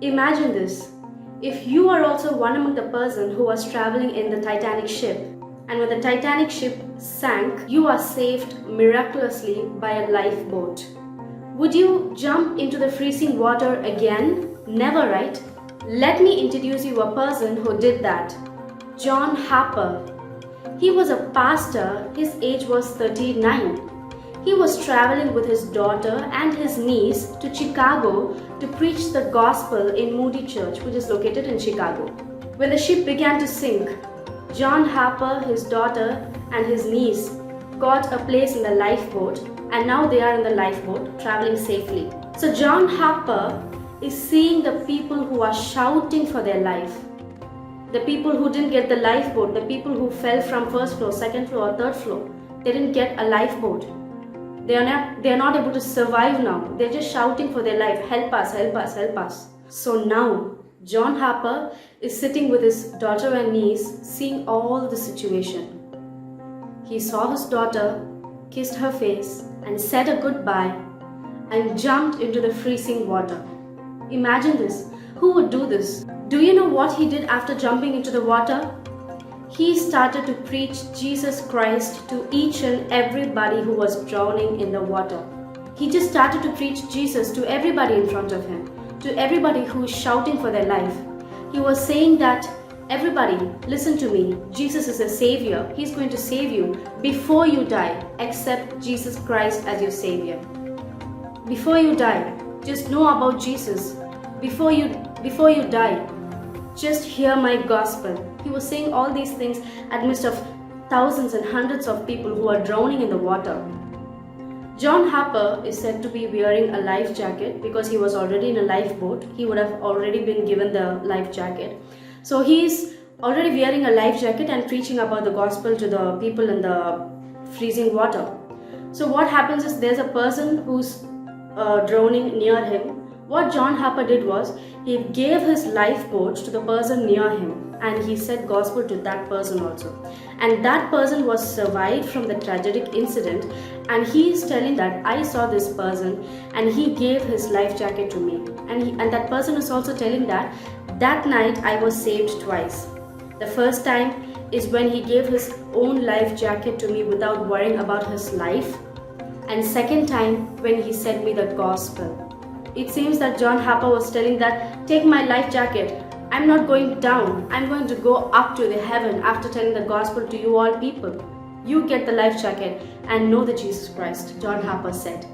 Imagine this. If you are also one among the person who was traveling in the Titanic ship, and when the Titanic ship sank, you are saved miraculously by a lifeboat. Would you jump into the freezing water again? Never, right? Let me introduce you a person who did that. John Harper. He was a pastor. His age was 39. He was traveling with his daughter and his niece to Chicago to preach the gospel in Moody Church, which is located in Chicago. When the ship began to sink, John Harper, his daughter, and his niece got a place in the lifeboat, and now they are in the lifeboat traveling safely. So John Harper is seeing the people who are shouting for their life. The people who didn't get the lifeboat, the people who fell from first floor, second floor, or third floor, they didn't get a lifeboat. They are not able to survive now. They're just shouting for their life, help us, help us, help us. So now, John Harper is sitting with his daughter and niece, seeing all the situation. He saw his daughter, kissed her face, and said a goodbye, and jumped into the freezing water. Imagine this. Who would do this? Do you know what he did after jumping into the water? He started to preach Jesus Christ to each and everybody who was drowning in the water. He just started to preach Jesus to everybody in front of him, to everybody who is shouting for their life. He was saying that, everybody, listen to me. Jesus is a savior. He's going to save you. Before you die, accept Jesus Christ as your savior. Before you die, just know about Jesus. Before you die, just hear my gospel. He was saying all these things amidst of thousands and hundreds of people who are drowning in the water. John Harper is said to be wearing a life jacket because he was already in a lifeboat. He would have already been given the life jacket. So he's already wearing a life jacket and preaching about the gospel to the people in the freezing water. So what happens is there's a person who's drowning near him. What John Harper did was, he gave his lifeboat to the person near him, and he said gospel to that person also. And that person was survived from the tragic incident, and he is telling that I saw this person and he gave his life jacket to me. And that person is also telling that night I was saved twice. The first time is when he gave his own life jacket to me without worrying about his life. And second time when he sent me the gospel. It seems that John Harper was telling that, take my life jacket. I'm not going down. I'm going to go up to the heaven after telling the gospel to you all people. You get the life jacket and know the Jesus Christ, John Harper said.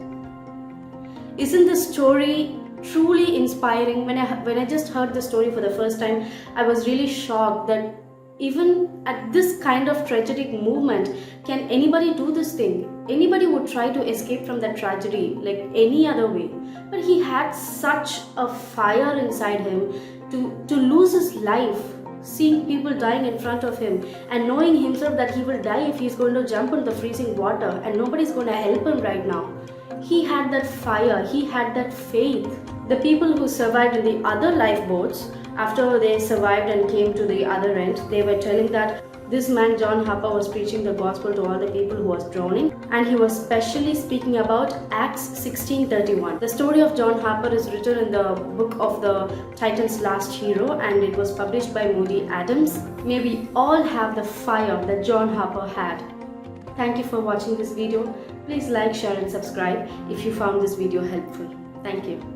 Isn't this story truly inspiring? When I just heard the story for the first time, I was really shocked that even at this kind of tragic movement, can anybody do this thing? Anybody would try to escape from that tragedy like any other way. But he had such a fire inside him to lose his life, seeing people dying in front of him and knowing himself that he will die if he's going to jump into the freezing water and nobody's going to help him right now. He had that fire, he had that faith. The people who survived in the other lifeboats, after they survived and came to the other end, they were telling that this man John Harper was preaching the gospel to all the people who was drowning, and he was specially speaking about Acts 16:31. The story of John Harper is written in the book of the Titan's Last Hero, and it was published by Moody Adams. May we all have the fire that John Harper had. Thank you for watching this video. Please like, share and subscribe if you found this video helpful. Thank you.